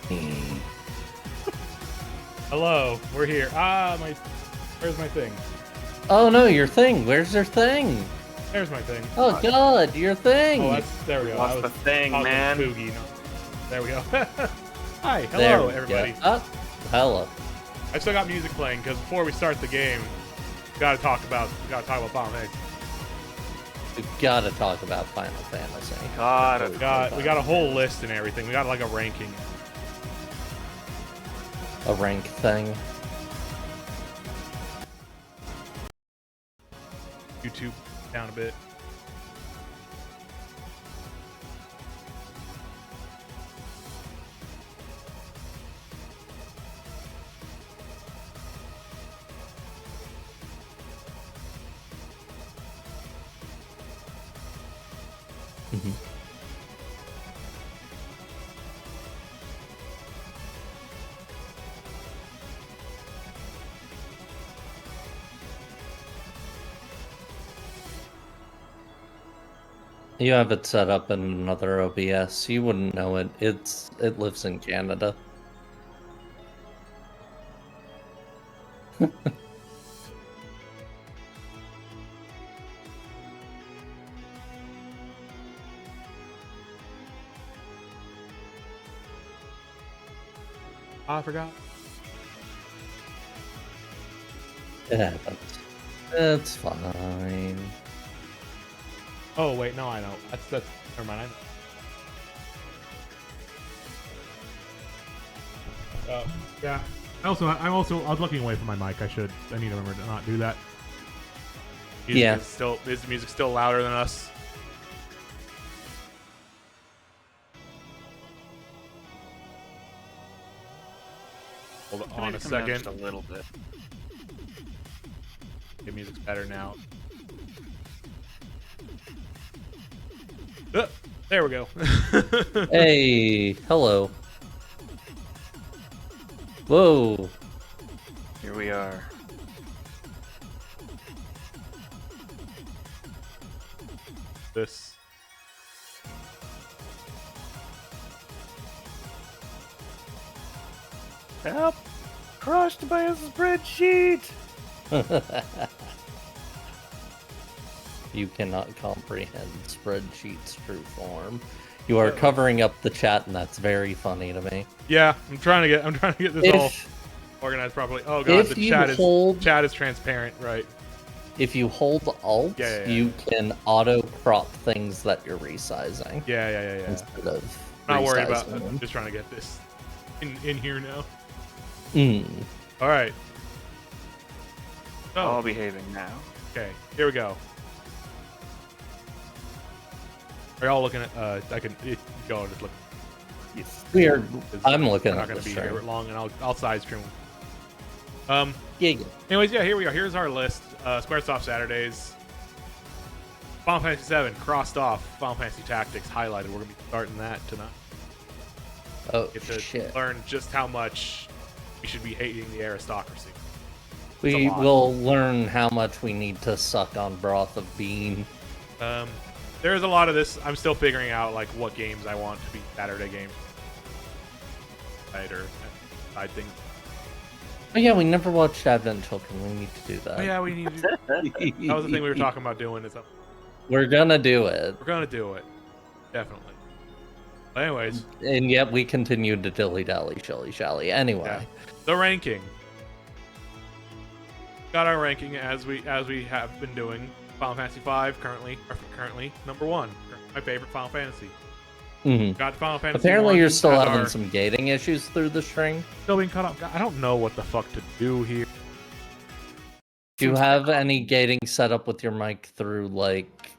Hmm. Hello, we're here. Where's my thing? Oh no, your thing. Where's your thing? There's my thing. Oh god, your thing. Oh, there we go. Lost the thing, man. Spooky. No. There we go. Hi, There hello, we everybody. go. Oh, hello. I still got music playing because before we start the game, we gotta talk about Bomb Egg. We gotta talk about Final Fantasy. We got a whole list and everything. We got like a ranking. A rank thing. YouTube down a bit. Mm-hmm. You have it set up in another OBS. You wouldn't know it. It lives in Canada. I forgot. It happens. It's fine. Oh wait, no, I know. That's never mind. I know. Yeah. I was looking away from my mic. I need to remember to not do that. Yeah. Is the music still louder than us? Hold on a second. Just a little bit. The music's better now. There we go. Hey, hello. Whoa. Here we are. This. Help! Crushed by a spreadsheet! You cannot comprehend spreadsheet's true form. You are covering up the chat, and that's very funny to me. Yeah, I'm trying to get this all organized properly. Oh god, the chat is transparent, right? If you hold Alt, you can auto crop things that you're resizing. Yeah. Instead of not worried about them. I'm just trying to get this in here now. Mm. All right. So, All behaving now. okay, here we go. Are y'all looking at? Y'all just look. Yes. I'm looking I'm not at gonna this be stream. here long, and I'll side stream. Yeah. Anyways, yeah, here we go. Here's our list. SquareSoft Saturdays. Final Fantasy 7 crossed off. Final Fantasy Tactics highlighted. We're gonna be starting that tonight. Oh Get to shit. learn just how much we should be hating the aristocracy. We will learn how much we need to suck on broth of bean. There's a lot of this. I'm still figuring out like what games I want to be Saturday games. Or side things. Oh yeah, we never watched Advent Children. We need to do that. Oh yeah, we need to. That was the thing we were talking about doing. We're gonna do it. We're gonna do it, definitely. But anyways, And yet we continue to dilly-dally, shilly-shally. Anyway. yeah. The ranking. Got our ranking as we have been doing. Final Fantasy 5 currently number 1. My favorite Final Fantasy. Mm-hmm. Got Final Fantasy. Apparently 1 you're still as having our- some gating issues through the string. Still being cut off. I don't know what the fuck to do here. Do you have any gating set up with your mic through like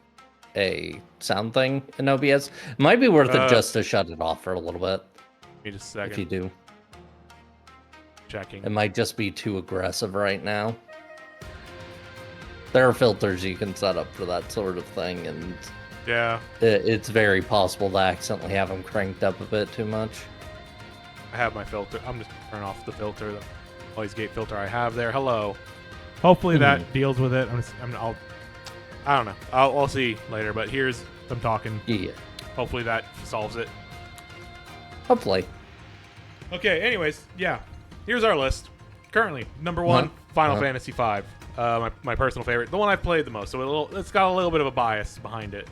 a sound thing in OBS? It might be worth it just to shut it off for a little bit. Give me just a second. If you do. Checking. It might just be too aggressive right now. There are filters you can set up for that sort of thing, and Yeah. it's very possible to accidentally have them cranked up a bit too much. I have my filter. I'm just gonna turn off the filter, the noise gate filter I have there. Hello. Hopefully that deals with it. I don't know. I'll see later. But here's I'm talking. Yeah. Hopefully that solves it. Hopefully. Okay, anyways, yeah. Here's our list. Currently, number 1, Final Fantasy V. My personal favorite. The one I've played the most, so it's got a little bit of a bias behind it.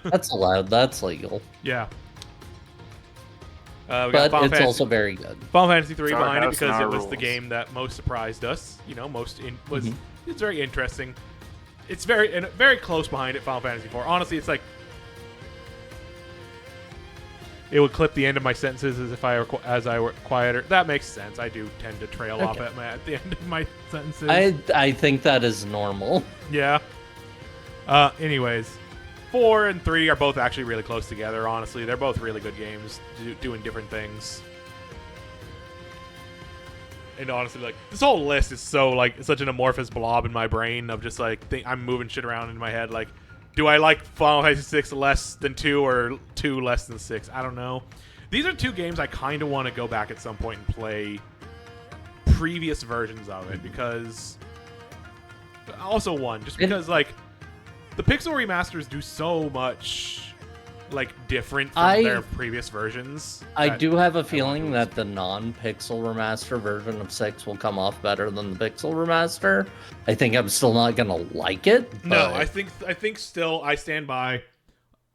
That's allowed. That's legal. Yeah. We got But Final it's Fantasy, also very good. Final Fantasy 3 It's our behind it house and because it our was the rules. game that most surprised us. You know, it's very interesting. It's very close behind it. Final Fantasy 4. Honestly, it's like it would clip the end of my sentences as I were quieter. That makes sense. I do tend to trail off at the end of my sentences. I think that is normal. Yeah. Anyways, 4 and 3 are both actually really close together, honestly. They're both really good games, doing different things. And honestly, like, this whole list is so, like, such an amorphous blob in my brain of just, like, I'm moving shit around in my head. Like, do I like Final Fantasy 6 less than 2 or 2 less than 6? I don't know. These are 2 games I kind of want to go back at some point and play previous versions of it because... Also 1, just because, like, the Pixel remasters do so much, like, different from their previous versions. I do have a feeling that the non-Pixel remaster version of 6 will come off better than the Pixel remaster. I think I'm still not gonna like it. But... No, I think still I stand by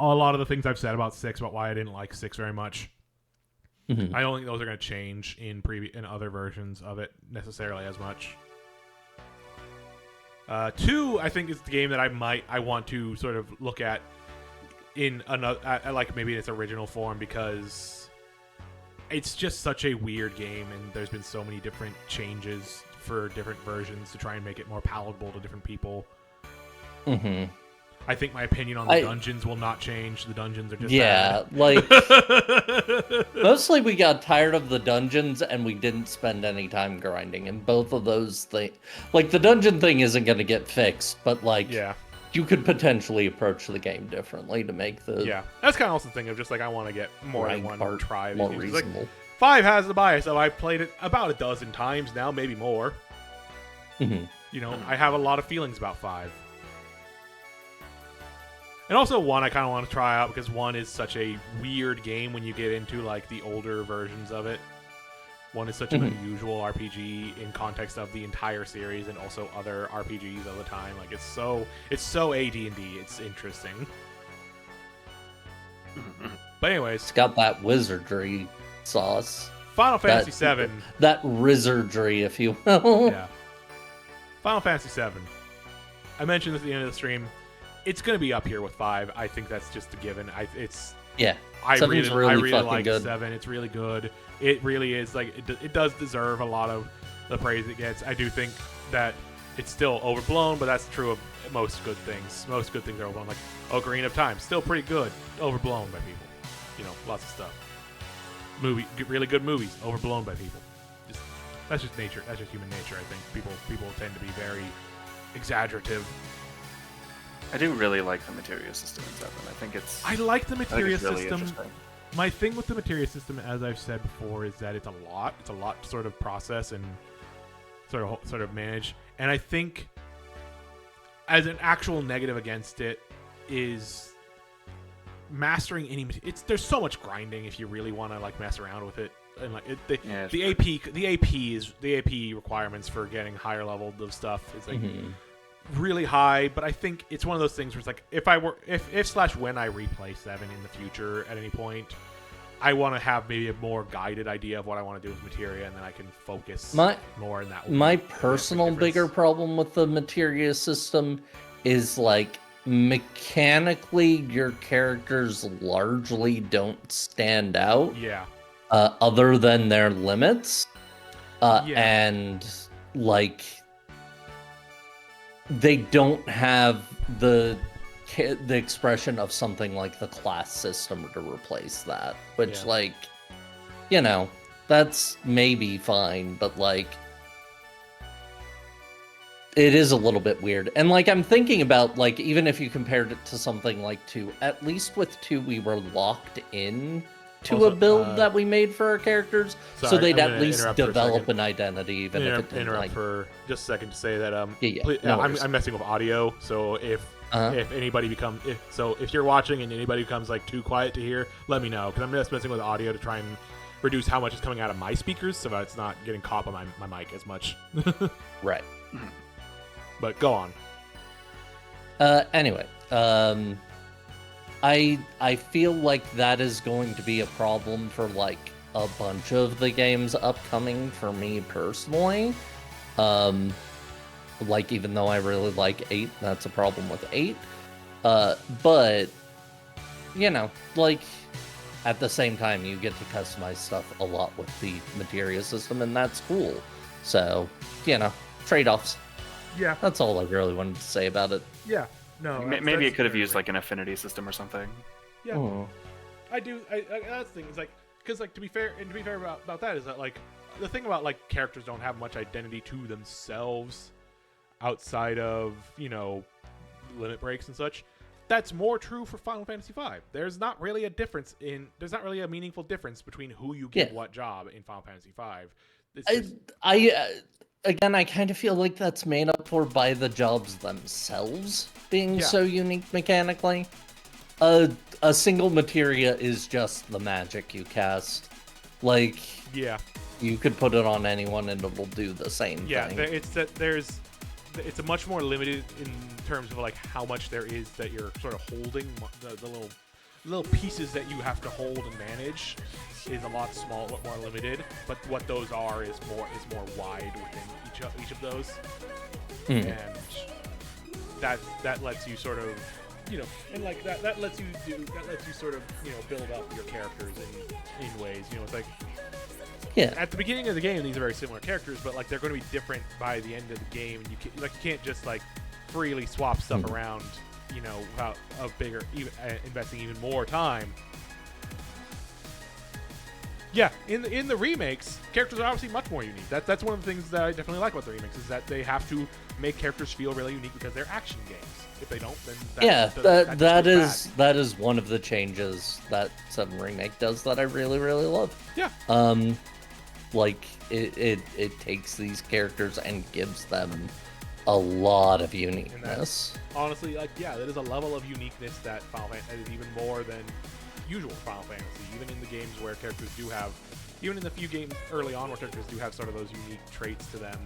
a lot of the things I've said about 6, about why I didn't like 6 very much. I don't think those are going to change in other versions of it necessarily as much. 2, I think, is the game that I want to sort of look at in another, like maybe in its original form, because it's just such a weird game, and there's been so many different changes for different versions to try and make it more palatable to different people. I think my opinion on the dungeons will not change. The dungeons are just bad. Like mostly we got tired of the dungeons and we didn't spend any time grinding, and both of those things, like the dungeon thing isn't going to get fixed, but like you could potentially approach the game differently to make the that's kind of also the thing of just like I want to get more than one try. More reasonable. Like, 5 has the bias, so I've played it about a dozen times now, maybe more. You know, I have a lot of feelings about 5. And also 1 I kind of want to try out because 1 is such a weird game when you get into like the older versions of it. 1 is such an unusual RPG in context of the entire series and also other RPGs of the time. Like it's so AD&D. It's interesting. But anyways, it's got that wizardry sauce. Final Fantasy 7. That wizardry, if you will. Yeah. Final Fantasy 7. I mentioned this at the end of the stream. It's going to be up here with 5. I think that's just a given. I really like good. 7. It's really good. It really is. Like it does deserve a lot of the praise it gets. I do think that it's still overblown, but that's true of most good things. Most good things are overblown. Like Ocarina of Time, still pretty good. Overblown by people. You know, lots of stuff. Really good movies, overblown by people. That's just nature. That's just human nature. I think people tend to be very exaggerative. I do really like the materia system in 7. I think it's... I like the materia really system. interesting. My thing with the materia system, as I've said before, is that it's a lot. It's a lot to sort of process and sort of manage. And I think as an actual negative against it is mastering any... There's so much grinding if you really want to like mess around with it. And like the AP requirements for getting higher level of stuff is like... really high, but I think it's one of those things where it's like if when I replay 7 in the future at any point, I want to have maybe a more guided idea of what I want to do with materia, and then I can focus more in that. My personal bigger problem with the materia system is like mechanically your characters largely don't stand out. Other than their limits. And like they don't have the expression of something like the class system to replace that, which like, you know, that's maybe fine, but like it is a little bit weird. And like I'm thinking about like even if you compared it to something like 2, at least with 2 we were locked in to a build that we made for our characters, so they'd at least develop an identity, even if it didn't. Interrupt for just a second to say that please, I'm messing with audio, so if anybody if you're watching and anybody becomes like too quiet to hear, let me know, because I'm just messing with audio to try and reduce how much is coming out of my speakers so that it's not getting caught on my mic as much. Right. But go on. Anyway, I feel like that is going to be a problem for like a bunch of the games upcoming for me personally. Like even though I really like 8, that's a problem with 8. But you know, like at the same time you get to customize stuff a lot with the materia system, and that's cool. So, you know, trade-offs. Yeah. That's all I really wanted to say about it. Yeah. No. Maybe it could have used like an affinity system or something. Yeah. Oh. I do. That's the thing. Is like, because like to be fair about that is that like the thing about like characters don't have much identity to themselves outside of, you know, limit breaks and such. That's more true for Final Fantasy V. There's not really a meaningful difference between who you give what job in Final Fantasy V. Again, I kind of feel like that's made up for by the jobs themselves being so unique mechanically. A single materia is just the magic you cast. Like, you could put it on anyone and it'll do the same thing. Yeah, it's a much more limited in terms of like how much there is that you're sort of holding. The little pieces that you have to hold and manage is a lot smaller, more limited. But what those are is more wide within each of those, and that lets you sort of, you know, and like that lets you sort of, you know, build up your characters in ways. You know, it's like. Yeah. At the beginning of the game, these are very similar characters, but like they're going to be different by the end of the game, and you can't just like freely swap stuff around, you know, without investing even more time. Yeah, in the remakes, characters are obviously much more unique. That's one of the things that I definitely like about the remakes is that they have to make characters feel really unique because they're action games. If they don't, then that is one of the changes that 7 Remake does that I really, really love. Yeah. Like it takes these characters and gives them a lot of uniqueness. Honestly, like that is a level of uniqueness that Final Fantasy is even more than usual Final Fantasy. Even in the games where characters do have, even in the few games early on where characters do have sort of those unique traits to them,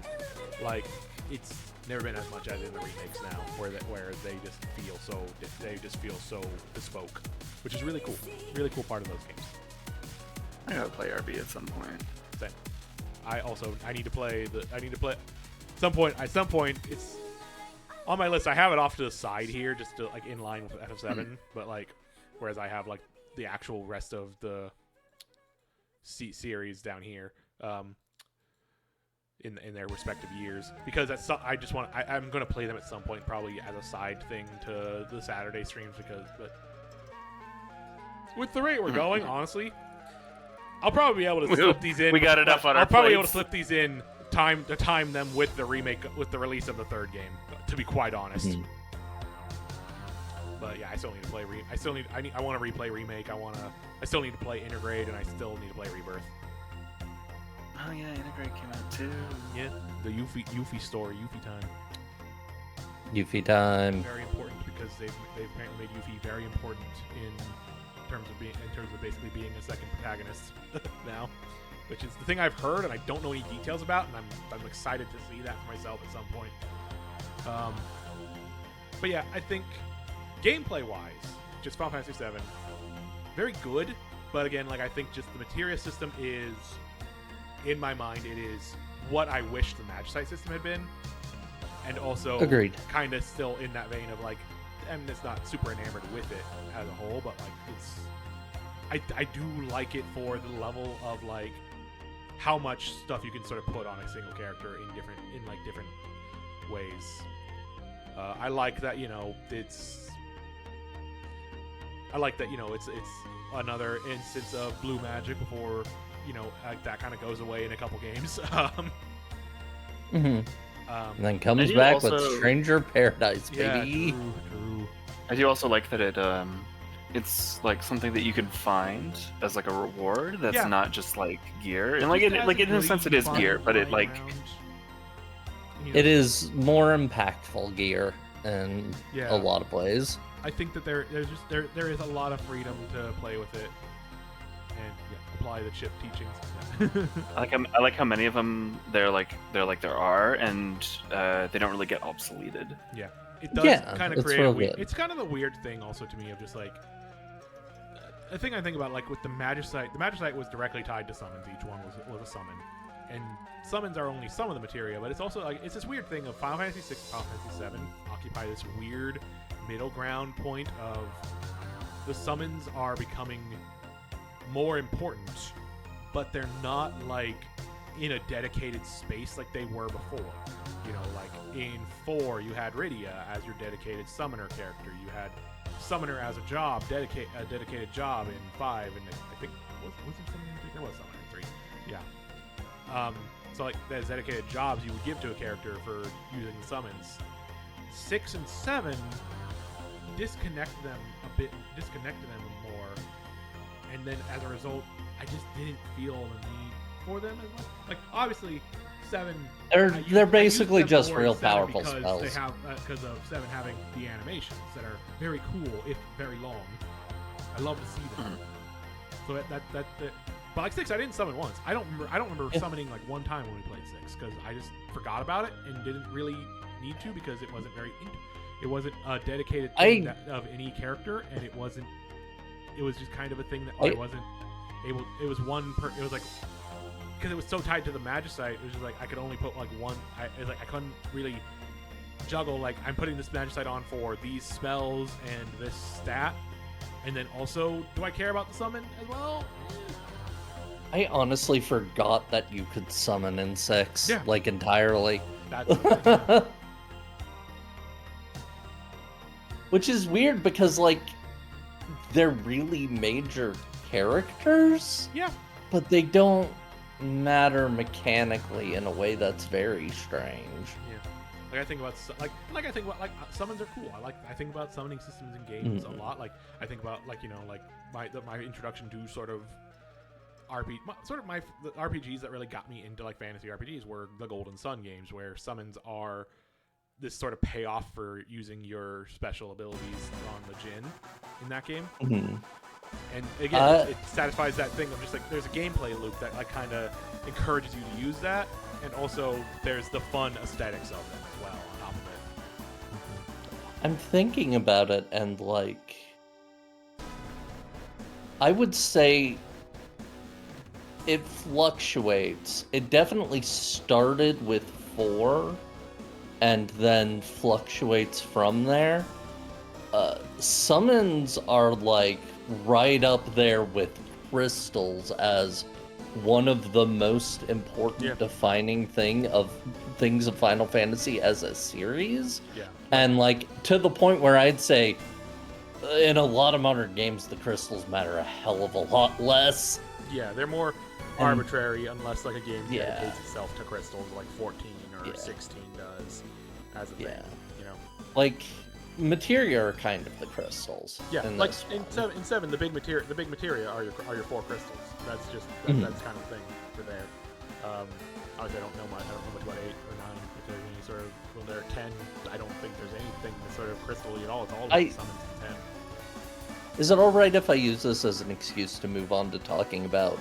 like it's never been as much as in the remakes now, where they just feel so bespoke, which is really cool. Really cool part of those games. I gotta play RB at some point. Same. I need to play at some point it's on my list. I have it off to the side here just to like in line with FF7, but like whereas I have like the actual rest of the series down here in their respective years, because I'm going to play them at some point, probably as a side thing to the Saturday streams, but with the rate we're going, honestly, I'll probably be able to slip these in. We got enough on our I'll probably be plates. able to slip these in to time them with the remake, with the release of the third game, to be quite honest. But yeah, I still need to play. I want to replay Remake. I still need to play Integrate, and I still need to play Rebirth. Oh yeah, Integrate came out too. Yeah, the Yuffie story, Yuffie time. Yuffie time. Very important because they've apparently made Yuffie very important in terms of basically being a second protagonist now, which is the thing I've heard and I don't know any details about, and I'm excited to see that for myself at some point. But yeah, I think gameplay-wise, just Final Fantasy VII, very good. But again, like I think just the materia system is, in my mind, it is what I wish the Magicite system had been, and also agreed. Kind of still in that vein of like, and it's not super enamored with it as a whole, but like I do like it for the level of like how much stuff you can sort of put on a single character in different ways. I like that, it's another instance of blue magic before, that kind of goes away in a couple games. And then comes back with Stranger Paradise, yeah, baby. True. I do also like that it's like something that you can find as like a reward that's not just like gear, and like in a sense it is gear, but it like it is more impactful gear in a lot of ways. I think that there is a lot of freedom to play with it. and apply the chip teachings. I like how many of them there are, and they don't really get obsoleted. Yeah, it does kind of create. It's kind of the weird thing also to me of just like the thing I think about like with the Magicite. The Magicite was directly tied to summons. Each one was a summon, and summons are only some of the materia. But it's also like it's this weird thing of Final Fantasy 6 and Final Fantasy 7 occupy this weird middle ground point of the summons are becoming more important, but they're not like in a dedicated space like they were before. You know, like in 4 you had Rydia as your dedicated summoner character. You had summoner as a job, dedicated job in 5, and I think was there summoner in 3? There was summoner in 3. Yeah. So like there's dedicated jobs you would give to a character for using the summons. 6 and 7 disconnected them more, and then as a result, I just didn't feel the need for them as much. Like obviously, 7. They're basically just real powerful spells. They have because of 7 having the animations that are very cool if very long. I love to see them. So that but like 6, I didn't summon once. I don't remember summoning like one time when we played 6 because I just forgot about it and didn't really need to because it wasn't it wasn't a dedicated thing of any character, and it was just kind of a thing that I wasn't able. It was it was like because it was so tied to the Magicite. It was just like I could only put like one. It was like I couldn't really juggle. Like I'm putting this Magicite on for these spells and this stat, and then also do I care about the summon as well? I honestly forgot that you could summon in 6, like entirely. That's which is weird because like they're really major characters. Yeah. But they don't matter mechanically in a way that's very strange. Yeah. Like I think about summons are cool. I think about summoning systems in games a lot. Like I think about like my introduction to sort of the RPGs that really got me into like fantasy RPGs were the Golden Sun games, where summons are this sort of payoff for using your special abilities on the Jinn in that game. And again, it satisfies that thing of just like there's a gameplay loop that like kind of encourages you to use that, and also there's the fun aesthetics of them as well on top of it. I'm thinking about it, and like I would say it fluctuates. It definitely started with 4 and then fluctuates from there. Summons are like right up there with crystals as one of the most important defining things of Final Fantasy as a series. Yeah. And like to the point where I'd say in a lot of modern games the crystals matter a hell of a lot less. Yeah, they're more arbitrary unless like a game dedicates itself to crystals like 14 or 16 does as a thing, you know. Like materia are kind of the crystals. Yeah, like in 7 the big materia are your 4 crystals. That's just that's kind of thing for there. Obviously I don't know much about 8 or 9 if there's any sort of when they're 10. I don't think there's anything that's sort of crystal-y at all. It's all summons in 10. Is it alright if I use this as an excuse to move on to talking about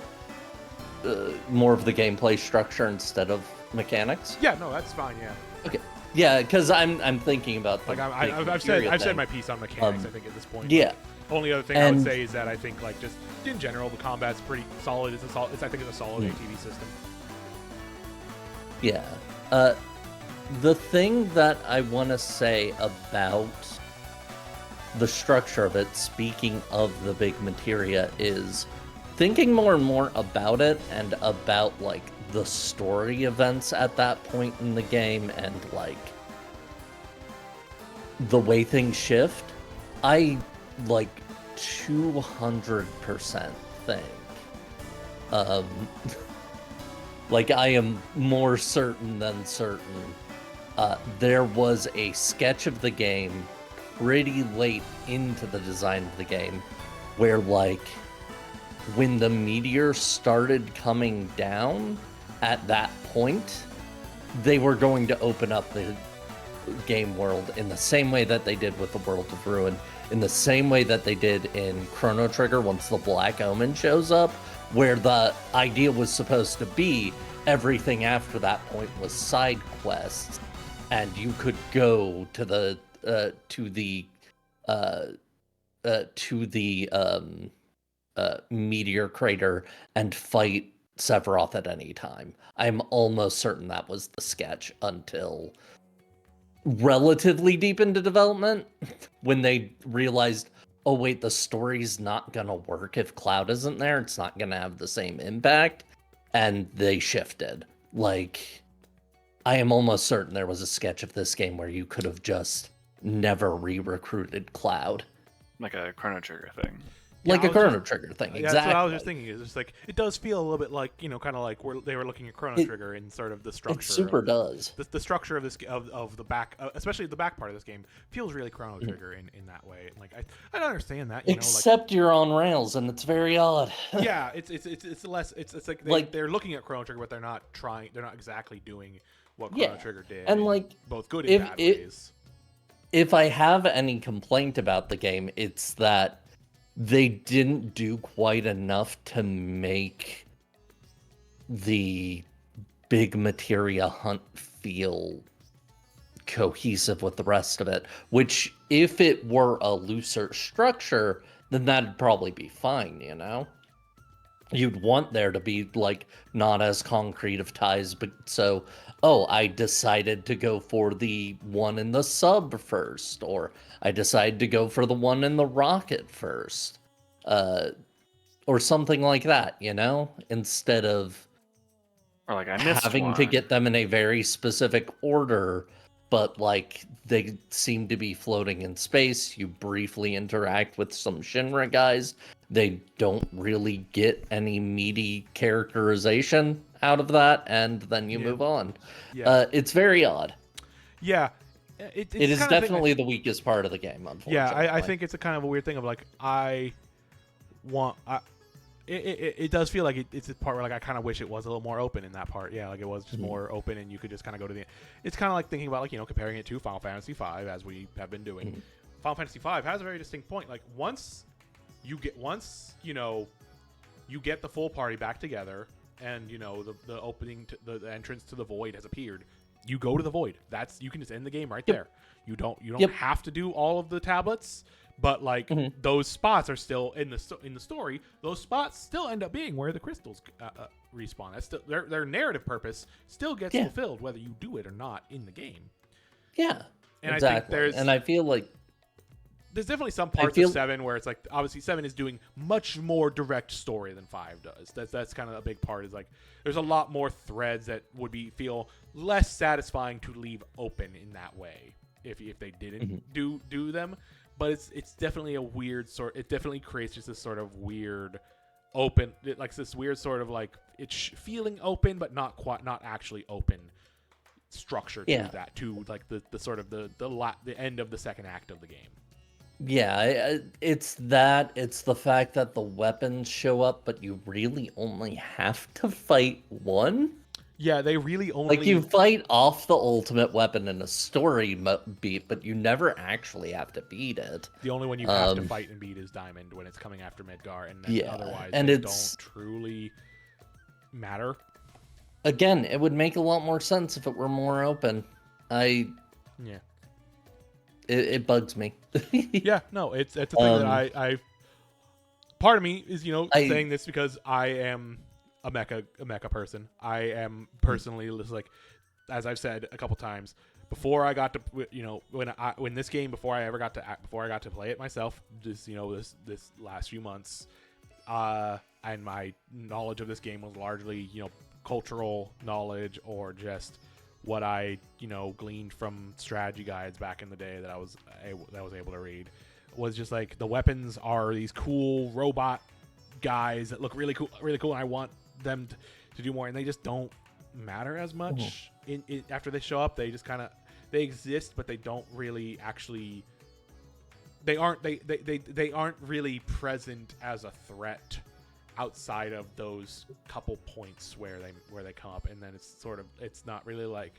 more of the gameplay structure instead of mechanics? Yeah, no, that's fine. Yeah. Okay. Yeah, because I'm thinking about like I've said my piece on mechanics. I think at this point. Yeah. Only other thing I would say is that I think like just in general the combat's pretty solid. I think it's a solid ATV system. Yeah. The thing that I want to say about the structure of it, speaking of the big materia, is thinking more and more about it and about like the story events at that point in the game and like the way things shift. I like 200% think like I am more certain than certain there was a sketch of the game pretty late into the design of the game where like when the meteor started coming down at that point they were going to open up the game world in the same way that they did with the World of Ruin, in the same way that they did in Chrono Trigger once the Black Omen shows up, where the idea was supposed to be everything after that point was side quests, and you could go to the meteor crater and fight Sephiroth at any time. I'm almost certain that was the sketch until relatively deep into development when they realized, oh wait, the story's not gonna work if Cloud isn't there. It's not gonna have the same impact, and they shifted. Like, I am almost certain there was a sketch of this game where you could have just never re-recruited Cloud. Like a Chrono Trigger thing. Like a Chrono Trigger thing, exactly. That's what I was just thinking. It's just like, it does feel a little bit like, kind of like they were looking at Chrono Trigger in sort of the structure. It super does. The structure of this of the back, especially the back part of this game, feels really Chrono Trigger in that way. Like I don't understand that. Except you're on rails, and it's very odd. Yeah, it's less. It's like they're looking at Chrono Trigger, but they're not trying. They're not exactly doing what Chrono Trigger did. And like both good and bad ways. If I have any complaint about the game, it's that they didn't do quite enough to make the big materia hunt feel cohesive with the rest of it, which if it were a looser structure, then that'd probably be fine, You'd want there to be like not as concrete of ties, but so, I decided to go for the one in the sub first, or I decided to go for the one in the rocket first, or something like that, instead of like I missed having to get them in a very specific order, but like they seem to be floating in space. You briefly interact with some Shinra guys. They don't really get any meaty characterization out of that, and then you move on. Yeah. It's very odd. Yeah. It is definitely the weakest part of the game, unfortunately. Yeah, I think it's a kind of a weird thing of like, it does feel like it's a part where like I kind of wish it was a little more open in that part. Yeah, like it was just more open, and you could just kind of go to the. It's kind of like thinking about like comparing it to Final Fantasy V, as we have been doing. Final Fantasy V has a very distinct point. Like once you get the full party back together, and the opening to the entrance to the void has appeared. You go to the void. You can just end the game right there. You don't have to do all of the tablets. But like those spots are still in the story. Those spots still end up being where the crystals respawn. That's still their narrative purpose still gets fulfilled whether you do it or not in the game. Yeah, and exactly. I feel like there's definitely some parts of 7 where it's like obviously 7 is doing much more direct story than 5 does. That's kind of a big part. Is like there's a lot more threads that would feel less satisfying to leave open in that way if they didn't do them. But it's definitely a weird sort. It definitely creates just this sort of weird, open, like this weird sort of like it's feeling open but not actually open structure to that, to like the sort of the end of the second act of the game. Yeah, it's the fact that the weapons show up, but you really only have to fight one. Yeah, they really only... Like, you fight off the ultimate weapon in a story beat, but you never actually have to beat it. The only one you have to fight and beat is Diamond when it's coming after Midgar, and otherwise they don't truly matter. Again, it would make a lot more sense if it were more open. It bugs me. Yeah, no, it's a thing that I... Part of me is, saying this because I am... a mecha person. I am personally just like, as I've said a couple times, before I got to when this game before I got to play it myself, just this last few months, and my knowledge of this game was largely cultural knowledge or just what I gleaned from strategy guides back in the day that I was able to read, was just like the weapons are these cool robot guys that look really cool, and I want them to do more, and they just don't matter as much after they show up. They just kind of exist, but they don't really actually they aren't really present as a threat outside of those couple points where they come up, and then it's not really like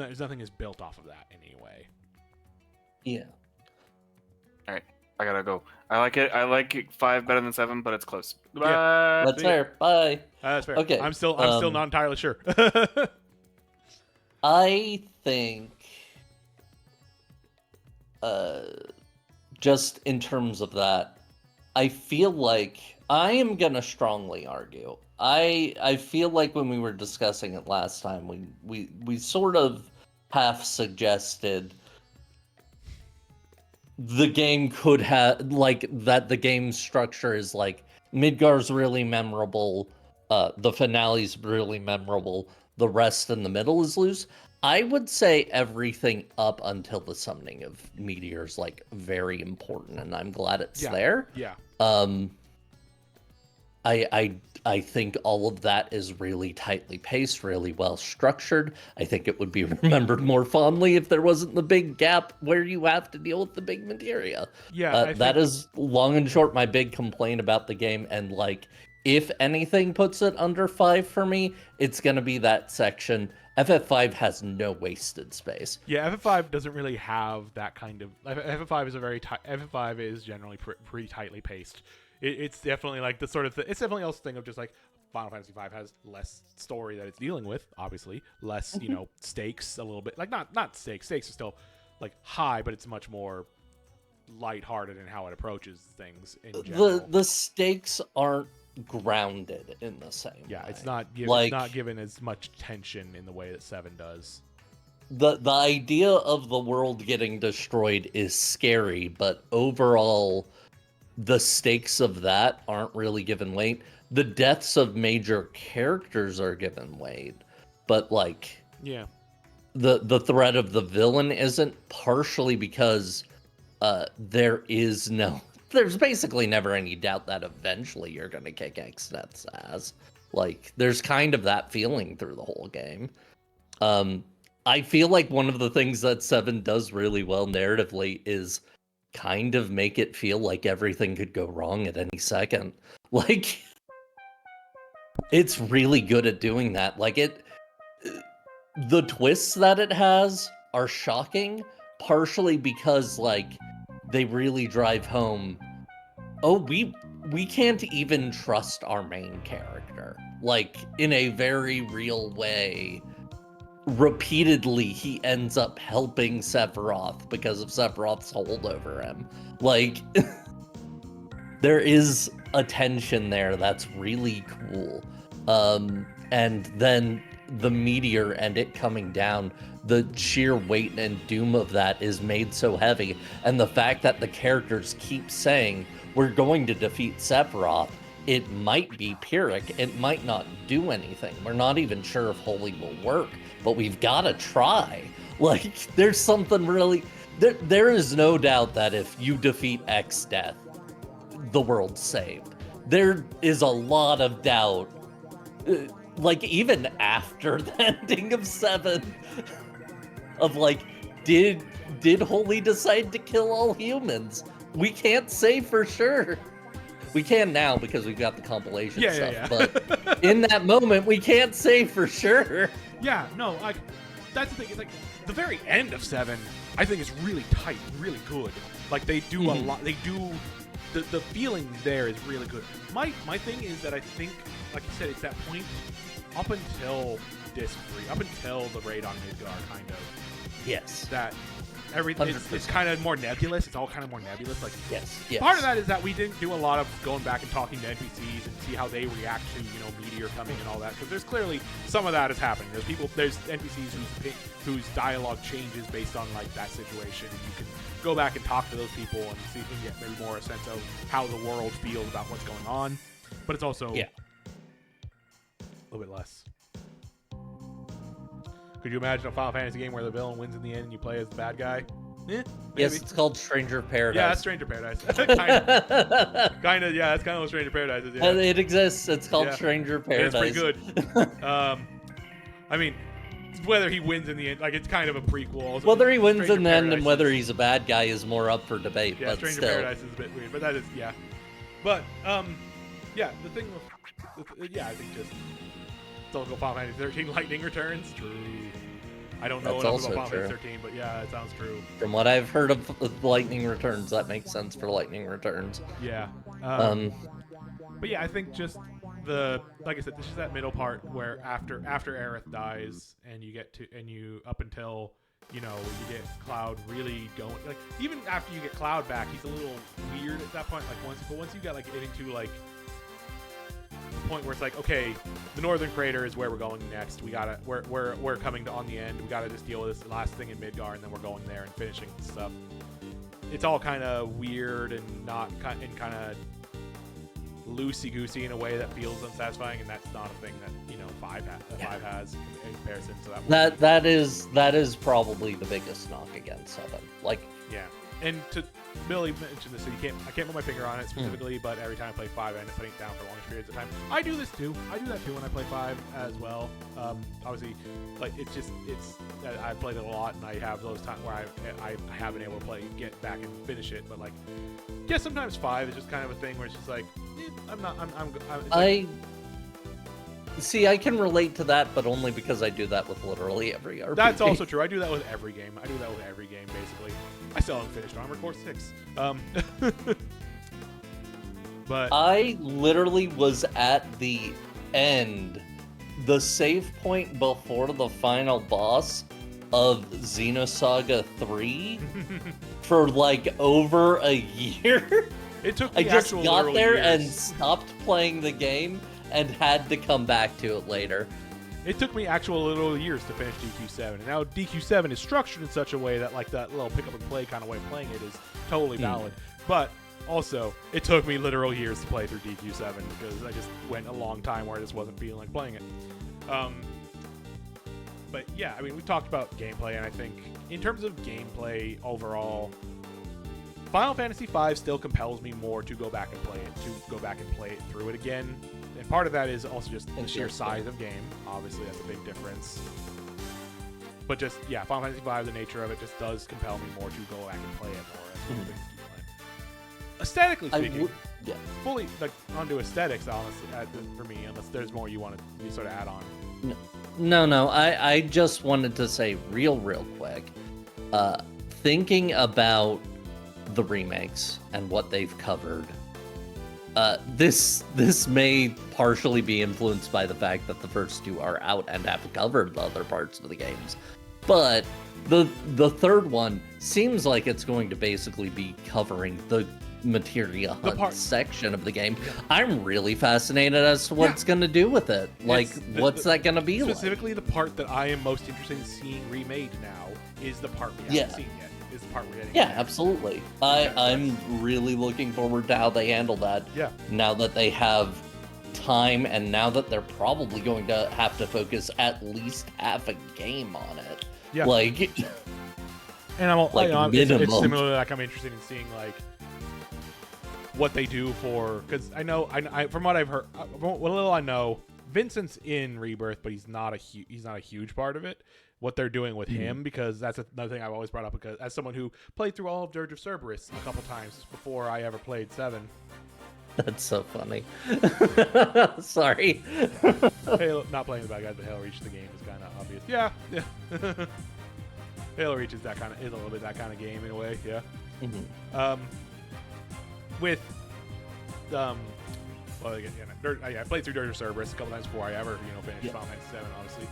nothing is built off of that anyway. Yeah. All right, I gotta go. I like it. I like 5 better than 7, but it's close. Goodbye. Yeah. That's fair. Bye. That's fair. Okay. I'm still not entirely sure. I think, just in terms of that, I feel like I am gonna strongly argue. I feel like when we were discussing it last time, we sort of half suggested the game could have, like, that the game structure is like Midgar's really memorable, the finale's really memorable, the rest in the middle is loose. I would say everything up until the summoning of Meteor's like very important, and I'm glad it's there. Yeah. I think all of that is really tightly paced, really well structured. I think it would be remembered more fondly if there wasn't the big gap where you have to deal with the big materia. Yeah, that is long and short my big complaint about the game. And like, if anything puts it under 5 for me, it's gonna be that section. FF5 has no wasted space. Yeah, FF5 doesn't really have that kind of. FF5 is FF5 is generally pretty tightly paced. It's definitely like the sort of it's definitely also a thing of just like Final Fantasy V has less story that it's dealing with, obviously less stakes a little bit, like not stakes are still like high, but it's much more lighthearted in how it approaches things in general. The stakes aren't grounded in the same way. It's not given as much tension in the way that 7 does. The idea of the world getting destroyed is scary, but overall the stakes of that aren't really given weight. The deaths of major characters are given weight, but like, the threat of the villain isn't, partially because there's basically never any doubt that eventually you're gonna kick Xnet's ass. Like, there's kind of that feeling through the whole game. I feel like one of the things that 7 does really well narratively is kind of make it feel like everything could go wrong at any second. Like, it's really good at doing that. Like, the twists that it has are shocking, partially because like they really drive home, oh, we can't even trust our main character. Like, in a very real way, repeatedly he ends up helping Sephiroth because of Sephiroth's hold over him. Like, there is a tension there that's really cool. And then the meteor and it coming down, the sheer weight and doom of that is made so heavy. And the fact that the characters keep saying, we're going to defeat Sephiroth, it might be Pyrrhic, it might not do anything. We're not even sure if Holy will work, but we've got to try. Like, there's something really... There is no doubt that if you defeat X Death, the world's saved. There is a lot of doubt, like, even after the ending of 7, of like, did Holy decide to kill all humans? We can't say for sure. We can now because we've got the compilation stuff, but in that moment, we can't say for sure. Yeah, no, like, that's the thing. It's like, the very end of 7, I think is really tight, really good. Like, they do a lot. They do, the feeling there is really good. My thing is that I think, like you said, it's that point up until Disc 3, up until the raid on Midgar, kind of. Yes. That everything it's kind of more nebulous. It's all kind of more nebulous. Like, yes. Part of that is that we didn't do a lot of going back and talking to NPCs and see how they react to Meteor coming and all that, because there's clearly some of that is happening. There's NPCs whose dialogue changes based on like that situation, and you can go back and talk to those people and see if you can get maybe more a sense of how the world feels about what's going on. But it's also a little bit less. Could you imagine a Final Fantasy game where the villain wins in the end and you play as the bad guy? Yes, it's called Stranger of Paradise. Yeah, that's Stranger of Paradise. kind of, yeah, that's kind of what Stranger of Paradise is. Yeah. It exists. It's called Stranger of Paradise. It's pretty good. I mean, whether he wins in the end, like, it's kind of a prequel. Also, whether he wins in the end and whether he's a bad guy is more up for debate. Yeah, but Stranger still. of Paradise is a bit weird, but that is, But, the thing with, I think just Final Fantasy 13 Lightning Returns. True. I don't know enough about Final Fantasy 13, but yeah, it sounds true. From what I've heard of Lightning Returns, that makes sense for Lightning Returns. Yeah. But yeah, I think just like I said, this is that middle part where after Aerith dies and you get to up until you get Cloud really going. Like even after you get Cloud back, he's a little weird at that point. Like once you get like into like the point where it's like, okay, the Northern Crater is where we're going next. We're coming on the end. We gotta just deal with this last thing in Midgar, and then we're going there and finishing stuff. It's all kind of weird and kind of loosey-goosey in a way that feels unsatisfying, and that's not a thing that 5 has in comparison to that. That is probably the biggest knock against 7. Like, yeah, and to Billy mentioned this, so I can't put my finger on it specifically, but every time I play 5, I end up putting it down for long periods of time. I do this too. I do that too when I play 5 as well. Obviously, like I played it a lot, and I have those times where I have been able to get back and finish it, but like, yeah, sometimes 5 is just kind of a thing where it's just like, See, I can relate to that, but only because I do that with literally every RPG. That's also true. I do that with every game. Basically. I still haven't finished Armored Core 6. But I literally was at the end, the save point before the final boss of Xenosaga 3 for like over a year. It took me I just got there years. and stopped playing the game and had to come back to it later. It took me actual literal years to finish DQ7, and now DQ7 is structured in such a way that like that little pick up and play kind of way of playing it is totally valid. But also, it took me literal years to play through DQ7 because I just went a long time where I just wasn't feeling like playing it. But yeah, I mean, we talked about gameplay, and I think in terms of gameplay overall, Final Fantasy V still compels me more to go back and play it, through it again. And part of that is also just the sheer size of game. Obviously, that's a big difference. But just, yeah, Final Fantasy V, the nature of it just does compel me more to go back and play it more. Aesthetically speaking, fully like onto aesthetics, honestly, for me, unless there's more you want to sort of add on. No, I just wanted to say real quick, thinking about the remakes and what they've covered, this may partially be influenced by the fact that the first 2 are out and have covered the other parts of the games, but the third one seems like it's going to basically be covering the materia hunt section of the game. I'm really fascinated as to what it's going to do with it. Like, what's that going to be like? Specifically, the part that I am most interested in seeing remade now is the part we haven't seen yet. Is the part we're getting. Yeah, absolutely. I'm really looking forward to how they handle that. Yeah. Now that they have time, and now that they're probably going to have to focus at least half a game on it. Yeah. Like, and I'm like it's similar. Like, I'm interested in seeing like what they do for, because I from what I've heard, what little I know, Vincent's in Rebirth, but he's not a huge part of it. What they're doing with him, because that's another thing I've always brought up, because as someone who played through all of Dirge of Cerberus a couple times before I ever played 7. That's so funny. Sorry. Halo, not playing the bad guys, but Halo Reach the game is kind of obvious. Yeah. Halo Reach is a little bit that kind of game in a way. Yeah. Mm-hmm. With well, again, I played through Dirge of Cerberus a couple times before I ever finished Final Fantasy 7, obviously.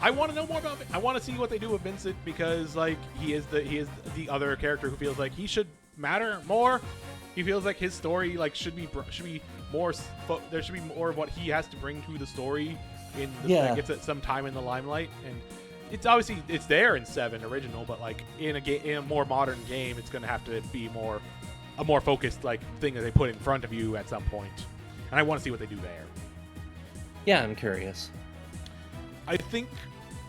I want to know more about it. I want to see what they do with Vincent, because like he is the other character who feels like he should matter more. He feels like his story like should be more. There should be more of what he has to bring to the story that gets it some time in the limelight. And it's obviously it's there in 7 original, but like in a more modern game, it's going to have to be a more focused like thing that they put in front of you at some point. And I want to see what they do there. Yeah, I'm curious. I think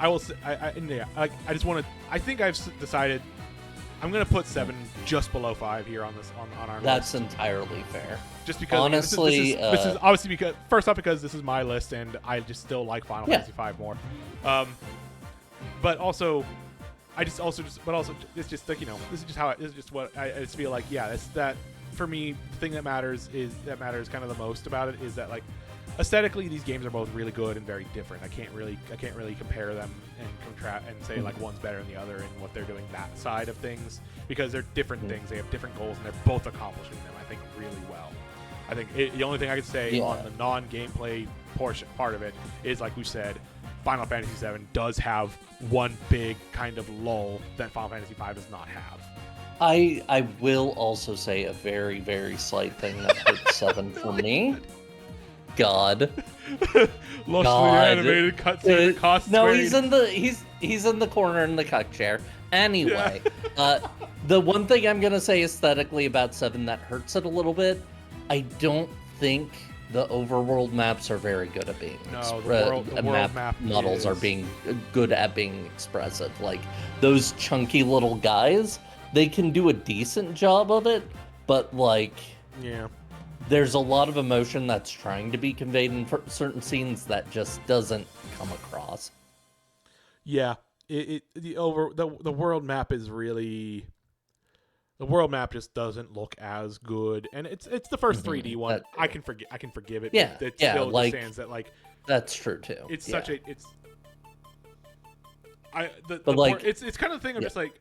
I will say, I just want to, I think I've decided I'm going to put 7 just below 5 here on our list. That's entirely fair. Just because, honestly, this is obviously because, first off, because this is my list and I just still like Final Fantasy V more. But also, it's just like, this is just how this is just what I just feel like, it's that for me, the thing that matters kind of the most about it is that like aesthetically these games are both really good and very different. I can't really compare them and contrast and say like one's better than the other in what they're doing that side of things, because they're different things. They have different goals and they're both accomplishing them, I think, really well. I think the only thing I could say on the non-gameplay part of it is, like we said, Final Fantasy VII does have one big kind of lull that Final Fantasy V does not have. I will also say a very, very slight thing that hurt 7 for me. God. Animated cutscene costs. No, he's in the corner in the cuck chair. Anyway, the one thing I'm gonna say aesthetically about 7 that hurts it a little bit, I don't think the overworld maps are very good at being the world map models are being good at being expressive. Like those chunky little guys, they can do a decent job of it, but like there's a lot of emotion that's trying to be conveyed in certain scenes that just doesn't come across. Yeah, the world map is really. The world map just doesn't look as good, and it's the first 3D one. I can forgive it. Yeah, it yeah, still like understands that like that's true too. It's it's kind of the thing of just like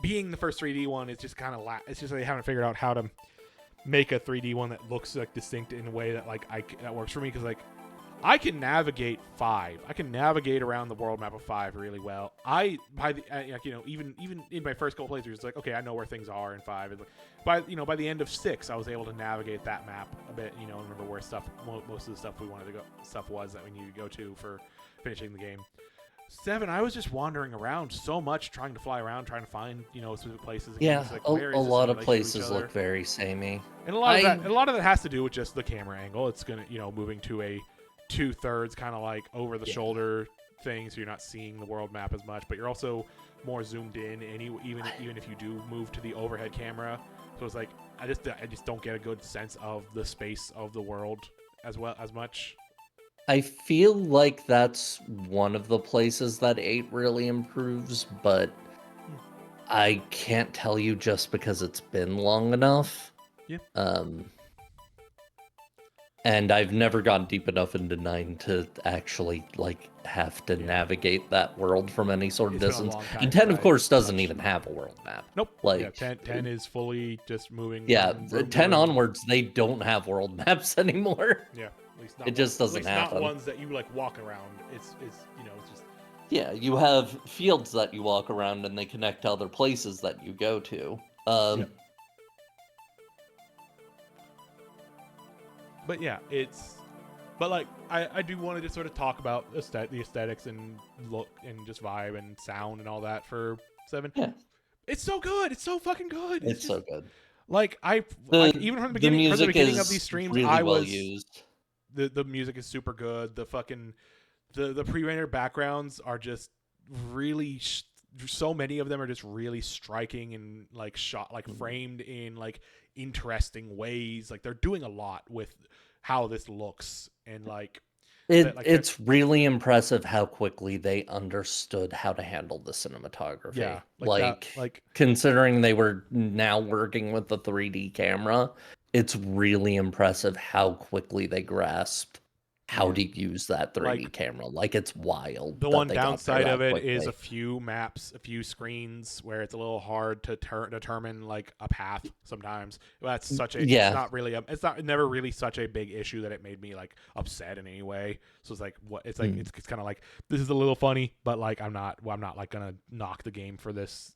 being the first 3D one is just kind of it's just they haven't figured out how to make a 3D one that looks like distinct in a way that like that works for me, because like I can navigate 5. I can navigate around the world map of 5 really well. Even in my first couple playthroughs, it's like, okay, I know where things are in 5. And like, by the end of 6, I was able to navigate that map a bit. And remember where most of the stuff we wanted to go was that we needed to go to for finishing the game. 7, I was just wandering around so much, trying to fly around, trying to find specific places. Yeah, like, a lot of places look very samey. And a lot of that has to do with just the camera angle. It's gonna moving to a 2/3 kind of like over the shoulder thing, so you're not seeing the world map as much, but you're also more zoomed in, and even if you do move to the overhead camera, so it's like I just don't get a good sense of the space of the world as much. I feel like that's one of the places that 8 really improves, but I can't tell you just because it's been long enough. Yeah. And I've never gone deep enough into 9 to actually like have to navigate that world from any sort of distance. And 10, of course, doesn't even have a world map. Nope. Like 10 is fully just moving. Yeah, 10 onwards, they don't have world maps anymore. Yeah, at least it just doesn't happen. Not ones that you like walk around. It's just. Yeah, you have fields that you walk around, and they connect to other places that you go to. But yeah, but like I do want to just sort of talk about the aesthetics and look and just vibe and sound and all that for 7. Yeah, it's so good. It's so fucking good. It's so good. Like even from the beginning of these streams, really well used. The music is super good. The fucking the pre-rendered backgrounds are just really. So many of them are just really striking and like shot, like framed in like interesting ways. Like they're doing a lot with how this looks, and like it's really impressive how quickly they understood how to handle the cinematography. Yeah, like considering they were now working with the 3D camera, it's really impressive how quickly they grasped how to use that 3D camera. Like, it's wild. The one downside of it is a few maps, a few screens where it's a little hard to determine like a path sometimes. That's such a it's not never really such a big issue that it made me like upset in any way. So it's like it's kind of like, this is a little funny, but like I'm not like gonna knock the game for this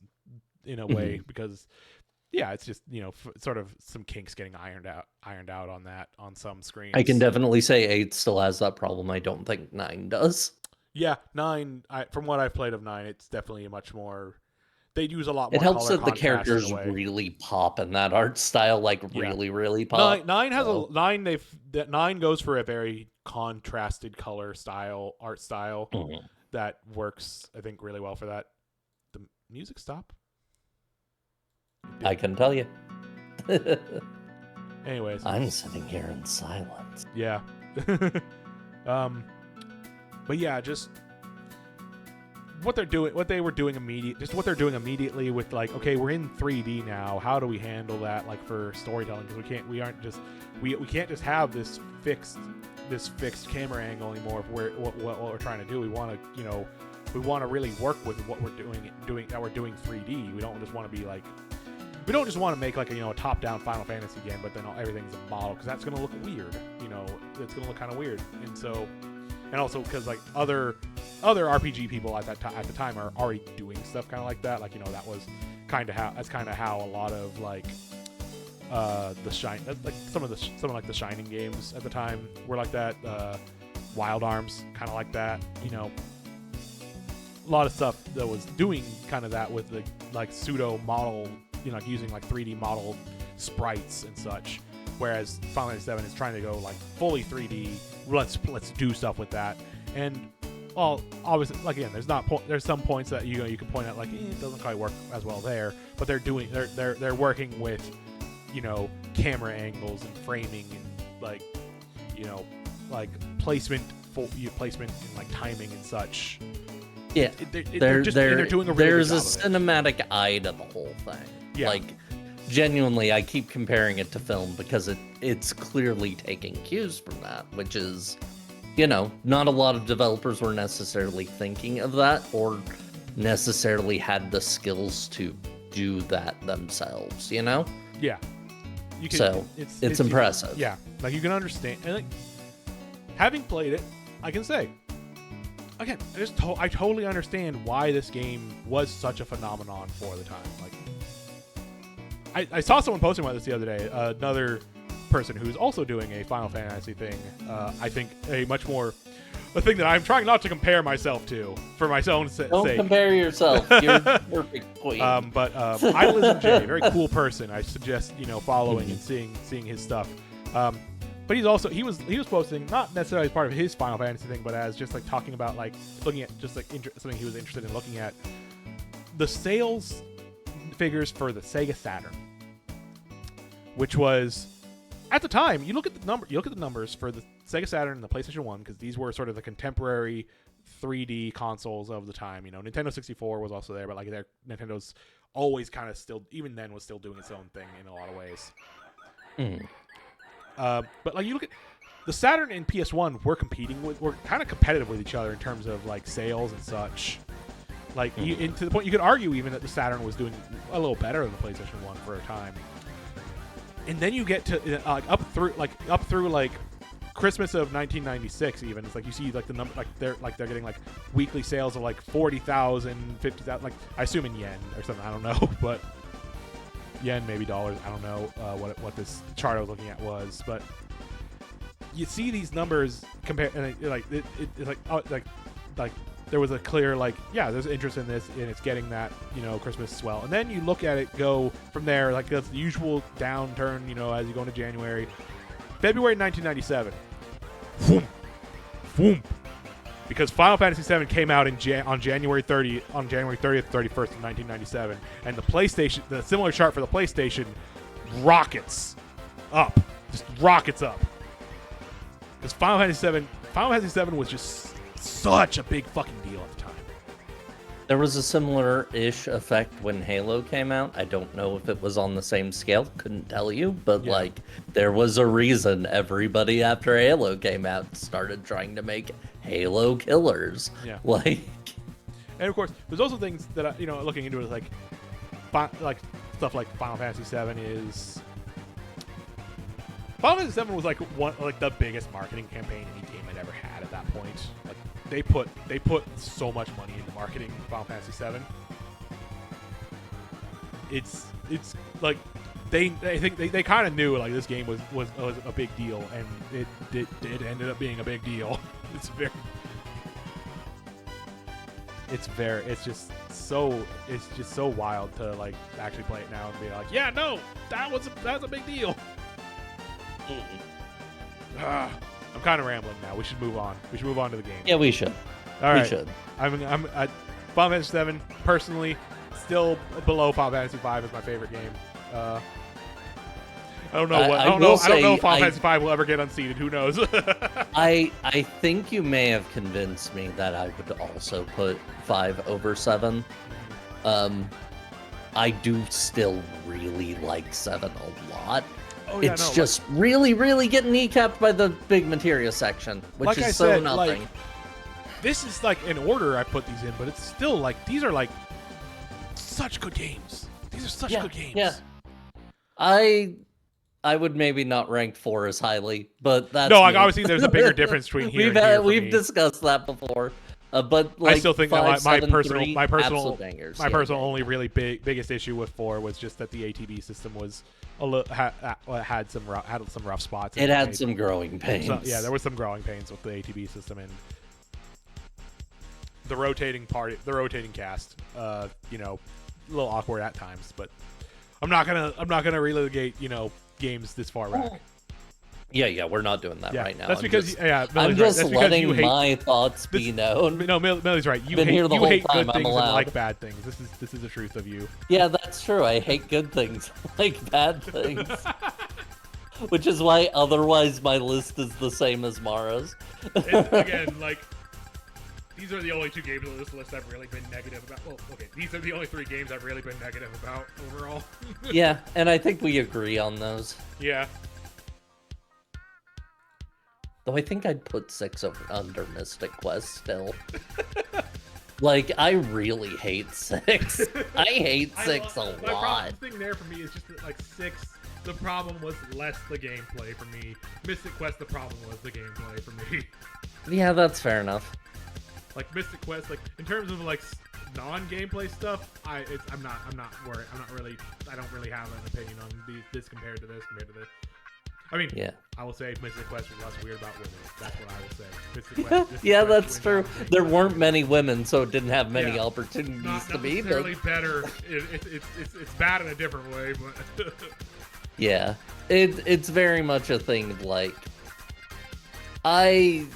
in a way, because yeah, it's just, sort of some kinks getting ironed out on that on some screens. I can definitely say 8 still has that problem. I don't think 9 does. Yeah, 9, from what I've played of 9, it's definitely a much more. They use a lot more. It helps color that the characters really pop in that art style, really pop. 9 has a 9. 9 goes for a very contrasted art style that works, I think, really well for that. The music stop. I can tell you. Anyways, I'm sitting here in silence. Yeah. But yeah, just what they were doing immediately with like, okay, we're in 3D now. How do we handle that like for storytelling? Because we can't just have this fixed camera angle anymore. If what we're trying to do, we want to really work with what we're doing 3D. We don't just want to be like. We don't just want to make like a top-down Final Fantasy game, but then everything's a model, because that's going to look weird. It's going to look kind of weird. And also because like other RPG people at the time are already doing stuff kind of like that. Like that was kind of how a lot of like some of the Shining games at the time were like that. Wild Arms kind of like that. A lot of stuff that was doing kind of that with the like pseudo model. Using like 3D modeled sprites and such, whereas Final Fantasy 7 is trying to go like fully 3D. Let's do stuff with that. And well, obviously, like again, there's some points that you can point out like it doesn't quite work as well there, but they're working with camera angles and framing and like like placement and like timing and such. Yeah, they're doing a really there's good a job cinematic eye to the whole thing. Yeah. Like, genuinely, I keep comparing it to film because it's clearly taking cues from that, which is, not a lot of developers were necessarily thinking of that or necessarily had the skills to do that themselves, Yeah. So, it's impressive. Yeah, like you can understand. And like, having played it, I can say, again, I totally understand why this game was such a phenomenon for the time. Like, I saw someone posting about this the other day. Another person who's also doing a Final Fantasy thing. I think a thing that I'm trying not to compare myself to for my own sake. Don't compare yourself. You're perfect queen. But Idolizm J, very cool person. I suggest following and seeing his stuff. But he was posting not necessarily as part of his Final Fantasy thing, but as just like talking about like looking at just like something he was interested in looking at the sales figures for the Sega Saturn, which was at the time. You look at the numbers for the Sega Saturn and the PlayStation 1, because these were sort of the contemporary 3D consoles of the time. Nintendo 64 was also there, but like Nintendo's always kind of still, even then, was still doing its own thing in a lot of ways. But like you look at the Saturn and PS1 were kind of competitive with each other in terms of like sales and such. Like to the point you could argue even that the Saturn was doing a little better than the PlayStation 1 for a time. And then you get to up through Christmas of 1996 even. It's like you see like the number, like they're getting like weekly sales of like 40,000, 50,000, like I assume in yen or something, I don't know, but yen, maybe dollars, I don't know what this chart I was looking at was, but you see these numbers compare, and it's like there was a clear like, yeah, there's interest in this and it's getting that Christmas swell, and then you look at it go from there, like that's the usual downturn as you go into January, February 1997, boom, because Final Fantasy 7 came out on January 30th, 31st of 1997, and the similar chart for the PlayStation rockets up, because Final Fantasy 7 was just such a big fucking deal at the time. There was a similar-ish effect when Halo came out. I don't know if it was on the same scale. Couldn't tell you. But, there was a reason everybody after Halo came out started trying to make Halo killers. Yeah. And, of course, there's also things that, looking into it, like stuff like Final Fantasy 7 is... Final Fantasy 7 was, the biggest marketing campaign any game had ever had at that point. Like, they put so much money into marketing Final Fantasy 7. It's like they kind of knew like this game was a big deal, and it ended up being a big deal. It's just so wild to like actually play it now and be like, yeah, no, that's a big deal. I'm kind of rambling now. We should move on. We should move on to the game. Yeah, we should. All right. We should. Final Fantasy 7, personally, still below Final Fantasy 5 is my favorite game. I don't know what. I don't know if Final Fantasy 5 will ever get unseated. Who knows? I think you may have convinced me that I would also put 5 over 7. I do still really like 7 a lot. Oh, yeah, it's just really, really getting kneecapped by the big materia section, which like is I so said, nothing. Like, this is like in order I put these in, but it's still like these are like such good games. These are such good games. Yeah. I would maybe not rank 4 as highly, but that's no. Like obviously, there's a bigger difference between here and here. We've discussed that before, but like I still think 5, that my 7, 3, personal bangers. personal only really biggest issue with 4 was just that the ATB system was had some rough spots. It had some growing pains. So, yeah, there was some growing pains with the ATB system and the rotating cast. You know, a little awkward at times, but I'm not gonna relegate games this far back. Yeah, we're not doing that right now. That's because I'm just letting my thoughts be known. No, Millie's right. You hate good things and like bad things. This is the truth of you. Yeah, that's true. I hate good things, like bad things. Which is why otherwise my list is the same as Mara's. Again, like these are the only 2 games on this list I've really been negative about. Well, okay, these are the only 3 games I've really been negative about overall. Yeah, and I think we agree on those. Yeah. Though I think I'd put 6 under Mystic Quest still. Like, I really hate 6. I hate 6 a lot. My thing there for me is just that, like, 6, the problem was less the gameplay for me. Mystic Quest, the problem was the gameplay for me. Yeah, that's fair enough. Like, Mystic Quest, like, in terms of, like, non-gameplay stuff, I don't really have an opinion on this compared to this. I mean, yeah. I will say Mystic Quest was less weird about women. That's what I will say. Mystic Quest, yeah, that's true. There weren't many women, so it didn't have many opportunities to be. Not necessarily better. It's bad in a different way, but... Yeah. It's very much a thing, like... I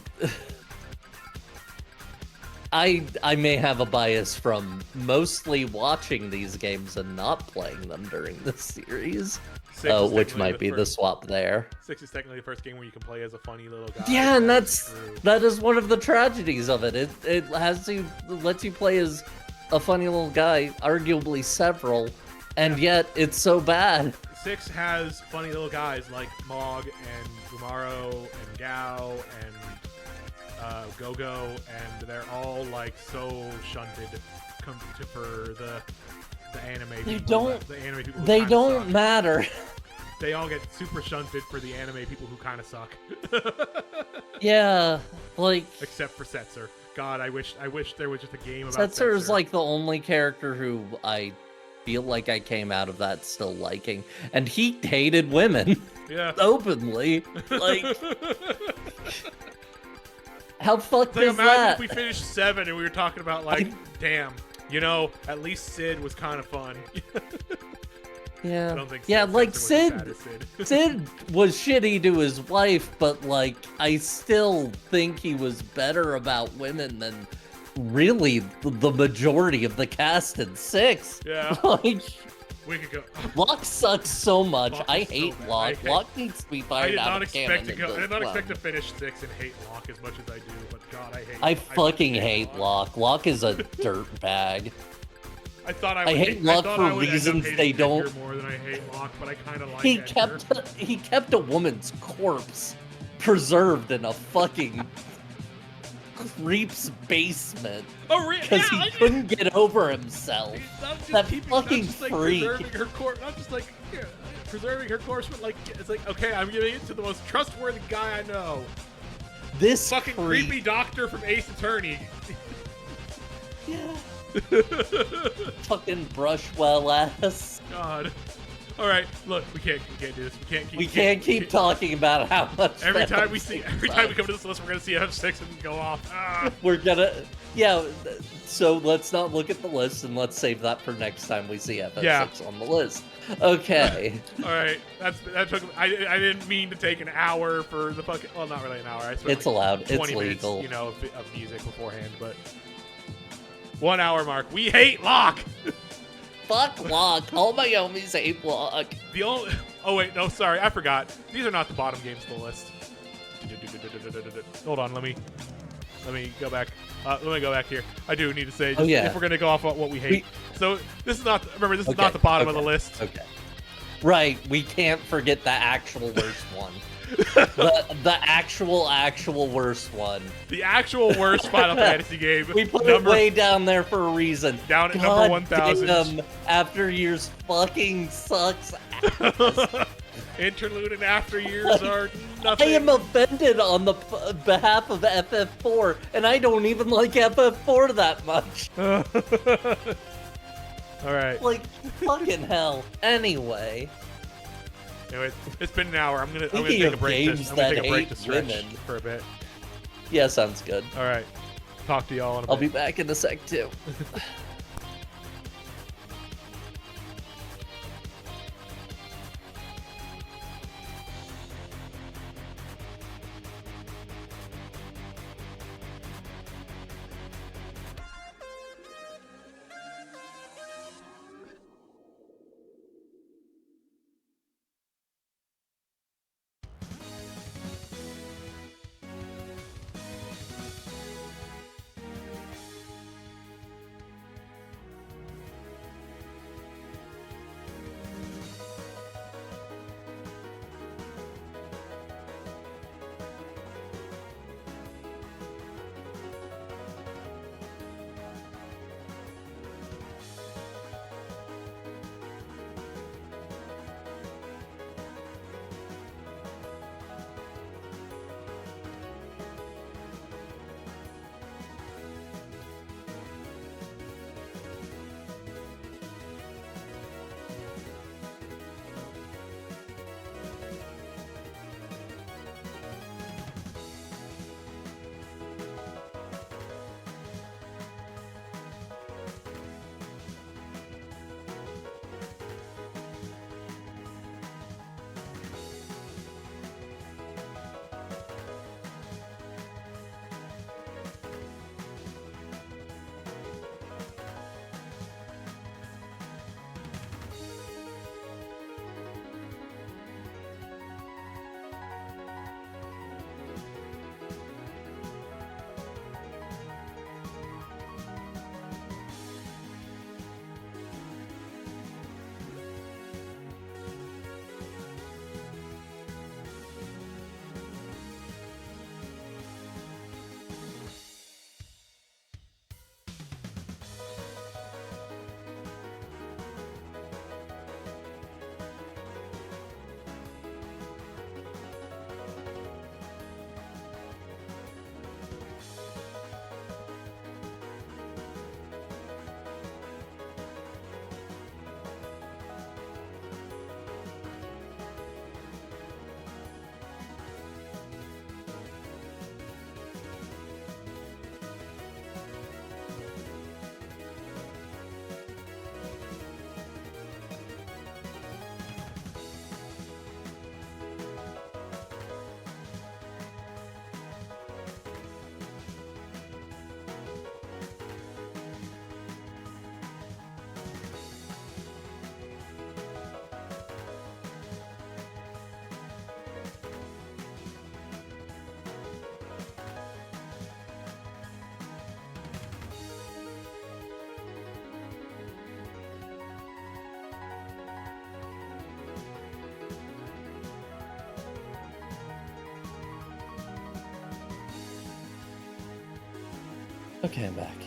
may have a bias from mostly watching these games and not playing them during the series. Which might be the swap there. 6 is technically the first game where you can play as a funny little guy. Yeah, and that is one of the tragedies of it. It lets you play as a funny little guy, arguably several, and yet it's so bad. 6 has funny little guys like Mog and Gumaro and Gao and Go-Go, and they're all like so shunted for the anime. They don't matter. They all get super shunted for the anime people who kind of suck. Yeah, like except for Setzer. God, I wish there was just a game about Setzer. Is like the only character who I feel like I came out of that still liking, and he hated women. Yeah, openly. Like, how fucked is imagine that? If we finished 7 and we were talking about like, damn. At least Sid was kind of fun. Yeah. I don't think like Sid was shitty to his wife, but like I still think he was better about women than really the majority of the cast in 6. Yeah. Like, we could go. Locke sucks so much. I hate so Locke. Locke needs to be fired out of canon. I did not expect to finish 6 and hate Locke as much as I do, but God, I fucking hate Locke. Locke is a dirtbag. I hate Locke for reasons they don't. More than I hate Locke, but I kind of like. He kept a woman's corpse preserved in a fucking creep's basement. Oh, really? Because he couldn't get over himself. That fucking freak. Preserving her corpse, not just like preserving her corpse, but like it's like, okay, I'm giving it to the most trustworthy guy I know. This fucking freak. Creepy doctor from Ace Attorney. Yeah. Fucking brushwell ass. God. All right, look, we can't do this. We can't keep talking about how much. Every time we come to this list, we're gonna see FF6 and go off. We're gonna, yeah. So let's not look at the list and let's save that for next time we see FF6 on the list. Okay. All right, that took. I didn't mean to take an hour for the fucking. Well, not really an hour. It's allowed. 20 it's minutes, legal. Of music beforehand, but 1 hour mark. We hate Locke. Fuck Locke. All my homies hate Locke. The Oh wait, no, sorry, I forgot. These are not the bottom games of the list. Hold on, let me go back. Let me go back here. I do need to say, just if we're gonna go off what we hate. So this is not. Remember, this is not the bottom of the list. Okay. Right. We can't forget the actual worst one. the actual worst one. The actual worst Final Fantasy game. We put it way down there for a reason. Down at number 1,000. After Years fucking sucks ass. Interlude and After Years are nothing. I am offended on the behalf of FF4, and I don't even like FF4 that much. All right. Like, fucking hell. Anyway, it's been an hour. I'm gonna take a break. I'm gonna take a break to stretch for a bit. Yeah, sounds good. All right. Talk to y'all in a bit. I'll be back in a sec too. Okay, I'm back.